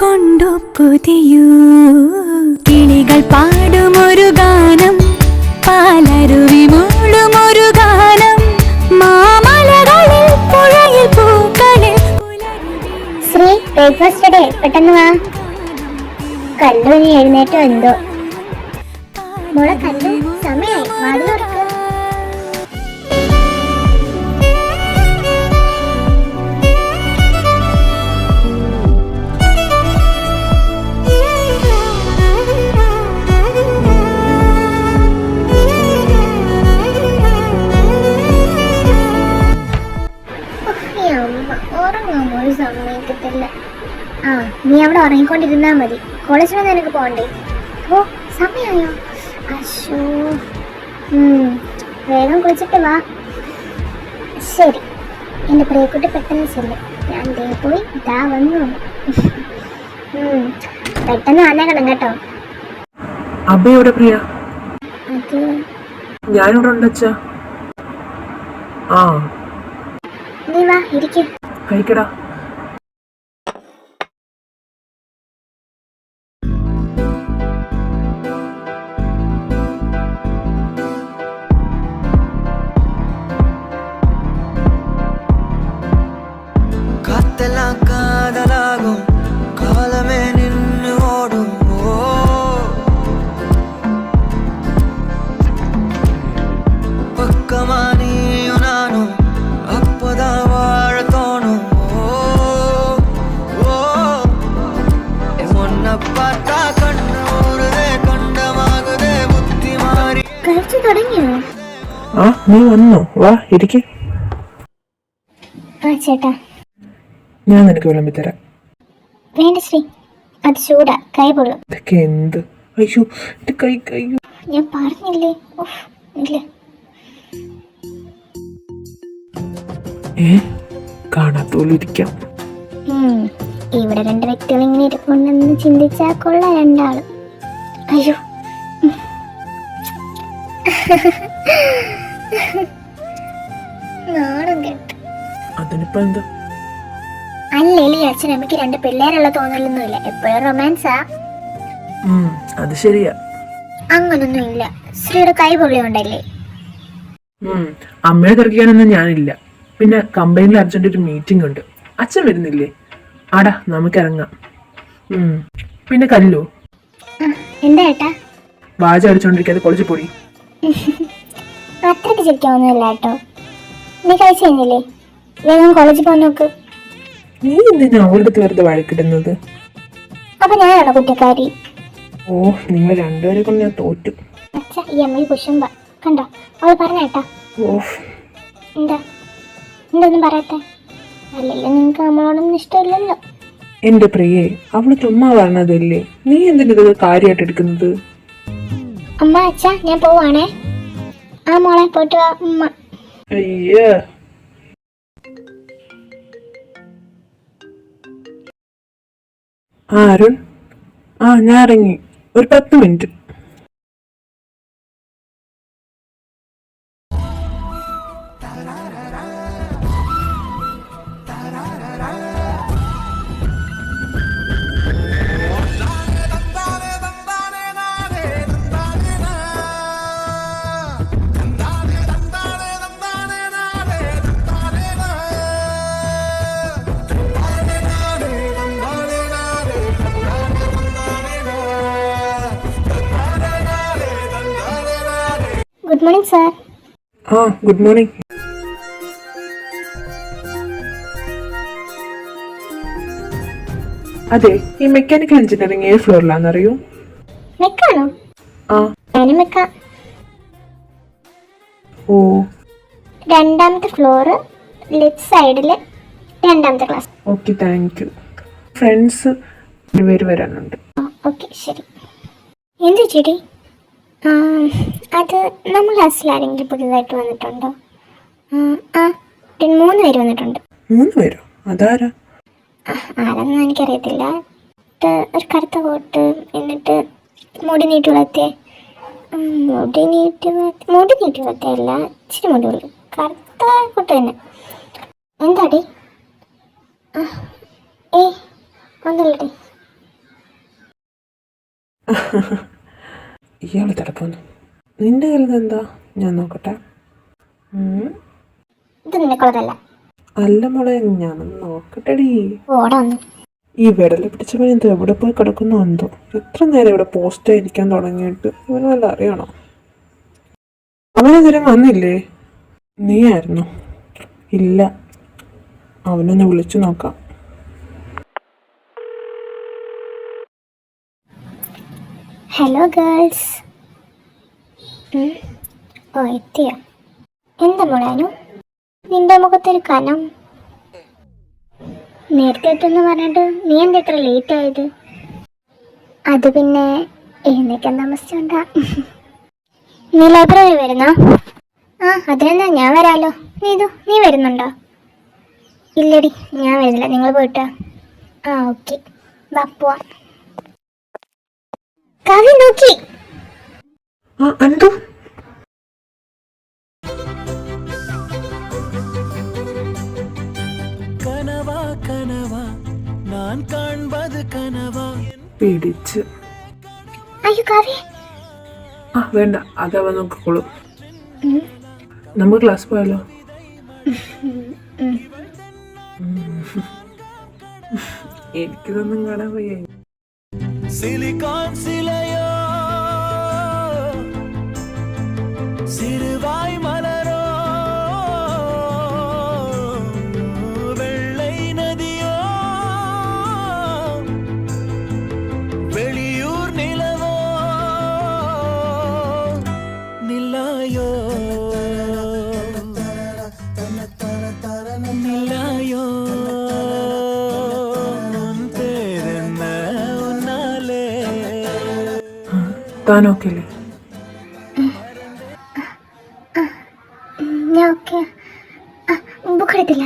കൊണ്ടു പുതിയൂ കിളികൾ പാടുമൊരു ഗാനം, പാലരുവി മൂളുമൊരു ഗാനം, മാമലകളിൽ പുഴയിൽ പൂക്കളിൽ. ശ്രീ, ബ്രേക്ക്ഫാസ്റ്റ് ഡേ, പെട്ടെന്ന് വാ. കല്ലു നീ എഴുന്നേറ്റോ എന്തോ? മോളെ കല്ലു, സമയായി, വാതിൽ. സമ്മതിക്കത്തില്ല. ആ, നീ അവിടെ ഉറങ്ങിക്കൊണ്ടിരുന്നാ മതി. കോളേജിലൊന്നും നിനക്ക് പോകണ്ടേ? ഓ, സമയമായോ? അശോ, വേഗം കുളിച്ചിട്ട് വാ. ശരി, എൻ്റെ പ്രിയക്കുട്ടി പെട്ടെന്ന് ചെല്ലും. ഞാൻ ദേ പോയി ഇതാ വന്നു. പെട്ടെന്ന് വന്നേക്കണം കേട്ടോ. അബയുടെ പ്രിയ, അത് ഞാനിവിടെ ഉണ്ടച്ചാ. ആ, നീ വാ, ഇരിക്കും. കഴിക്കടാ. കാത്തെല്ലാം കാതലാകും കാലമേ നിന്നു ഓടും. പക്കമാനിയു നാനും അപ്പതാ വാഴ തോണും. മുന്ന പാത്ത കണ്ണൂരേ കണ്ടമാകുതേ ബുദ്ധി മാറി. കഴിച്ചു തുടങ്ങിയോ? ആ, നീ വന്നോ? വാ, ഇരിക്ക്. ആ ചേട്ടാ, ഞാൻ നിനക്ക് വിളമ്പിത്തരാം. വേണ്ട ശ്രീ, അത് ചൂടാ, കൈ പൊള്ളും. ഇതൊക്കെ എന്ത്? അയ്യോ, എന്റെ കൈ കൈ. ഞാൻ പറഞ്ഞില്ലേ. ഇല്ല, കാണാത്തോലിരിക്കാം. ഇവിടെ രണ്ട് വ്യക്തികൾ ഇങ്ങനെ ഇരിപ്പുണ്ടെന്ന് ചിന്തിച്ചാ കൊള്ള രണ്ടാളും. അയ്യോ, നാണം കേട്ട്. അതിനിപ്പോ എന്താ? അല്ലേലും ഈ അച്ഛനമ്മയ്ക്ക് രണ്ട് പിള്ളേരുള്ള തോന്നലൊന്നുമില്ല, എപ്പോഴും റൊമാൻസാ. അത് ശരിയാ. അങ്ങനൊന്നും ഇല്ല. ശ്രീയുടെ കൈ പൊള്ളിയുണ്ടല്ലേ? അമ്മയെ തിരക്കാനൊന്നും ഞാനില്ല. പിന്നെ കമ്പനിയിൽ അർജന്റ് ഒരു മീറ്റിംഗ് ഉണ്ട്. അച്ഛൻ വരുന്നില്ലേ? ആടാ, നമുക്ക് ഇറങ്ങാം. പിന്നെ കല്ലു, എന്താ ഏട്ടാ? വാച അടിച്ചോണ്ടിരിക്കാതെ കൊളിച്ചു പൊടി. അത്രയ്ക്ക് ചിരിക്കാവുന്നില്ല കേട്ടോ. നീ കഴിച്ചു കഴിഞ്ഞില്ലേ? വേഗം കോളേജിൽ പോകാൻ നോക്ക്. നീ എന്തിനാ അവളുടെ അടുത്ത് വെറുതെ വഴക്കിടുന്നത്? അപ്പൊ ഞാനാണോ കുറ്റക്കാരി? ഓ, നിങ്ങൾ രണ്ടുപേരെ കൊണ്ട് ഞാൻ തോറ്റു. അച്ഛാ, ഈ അമ്മ കുശുമ്പ കണ്ടോ? അവള് പറഞ്ഞേട്ടാ. എന്താ എന്തൊന്നും പറയട്ടെ? അല്ലല്ലോ, നിങ്ങക്ക് നമ്മളോടൊന്നും ഇഷ്ടമില്ലല്ലോ. എന്റെ പ്രിയേ, അവള് ചുമ്മാ പറഞ്ഞതല്ലേ. നീ എന്തിനാ ഇത് കാര്യമായിട്ട് എടുക്കുന്നത്? അമ്മ, അച്ഛാ, ഞാൻ പോവാണേ. ആ മോളെ, പോയിട്ട് വാ ഉമ്മ. അയ്യോ, അരുൺ, ഞാൻ ഇറങ്ങി. ഒരു 10 minute. Good morning sir. Good morning. അതെ, ഈ മെക്കാനിക്കൽ എഞ്ചിനീയറിംഗ് ഏത് ഫ്ലോറിലാണെന്നറിയൂ? മെക്കാണോ? ഞാനും മെക്ക. ഓ, 2ാമത്തെ ഫ്ലോറ്, ലെഫ്റ്റ് സൈഡില്, 2ാമത്തെ class. Okay, thank you. Friends പേര് വരാനുണ്ട്. ഓക്കെ, ശരി. എന്ത് ചേട്ടി? അത് നമ്മൾ ക്ലാസ്സിൽ ആരെങ്കിലും പുതിയതായിട്ട് വന്നിട്ടുണ്ടോ? 3 പേര് വന്നിട്ടുണ്ട്. 3 പേരോ? അതാരാ? ആരാന്നും എനിക്കറിയത്തില്ല. ഒരു കറുത്ത കോട്ട്, എന്നിട്ട് മുടി നീട്ടി വളർത്തിയ, മുടി നീട്ടി വളർത്തിയല്ല, ഇച്ചിരി മുടി ഉള്ളു, കറുത്ത കോട്ട് തന്നെ. എന്താടി? ഒന്നുമില്ലടി. ഇയാൾ തിടപ്പൊന്നു. നിന്റെ കയ്യിൽ എന്താ? ഞാൻ നോക്കട്ടെ. ഇത് നിനക്കുള്ളതല്ല. അല്ല മോളെ, ഞാനൊന്ന് നോക്കട്ടെടി. ഓടാ ഒന്ന്. ഈ വിടല് പിടിച്ചവൻ ഇത് എവിടെ പോയി കിടക്കുന്നു എന്തോ. എത്ര നേരം ഇവിടെ പോസ്റ്റ് ഇരിക്കാൻ തുടങ്ങിയിട്ട് ഇവന് വല്ല അറിയണോ? അവനെതിരെ വന്നില്ലേ? നീ ആയിരുന്നു? ഇല്ല, അവനൊന്ന് വിളിച്ചു നോക്കാം. Hello girls. ഓ എത്തിയോ? എന്താ മോളാനു നിന്റെ മുഖത്തൊരു കനം? നേരത്തെ എത്തുമെന്ന് പറഞ്ഞിട്ട് നീ എന്താ ഇത്ര ലേറ്റ് ആയത്? അത് പിന്നെ എഴുന്നേക്കാൻ താമസിച്ചോണ്ടാ. നീ ലൈബ്രറി വരുന്നോ? ആ അതിനെന്താ, ഞാൻ വരാലോ. നീ വരുന്നുണ്ടോ? ഇല്ലടി, ഞാൻ വരുന്നില്ല, നിങ്ങൾ പോയിട്ടാ. ആ ഓക്കെ, വാ പോവാം. കാവ്യ നോക്കി. എന്തോ? കനവാ കനവാ ഞാൻ കാൺപത് കനവാ. പിടിച്ച്. അയ്യോ കാവ്യ. വേണ്ട, അതവ നോക്കിക്കോളും. നമുക്ക് ക്ലാസ് പോയാലോ? എനിക്കിതൊന്നും കാണാൻ വയ്യ. സിലിക്കോൺ സിലയോ സിറുവായ് മലരോ വെള്ളை നദിയോ വെളിയൂർ നിലവോ നിലായോ നിലായോ താൻ ഓക്കെ അല്ലേ? ഞാൻ ഓക്കെ. ബുക്ക് എടുത്തില്ല.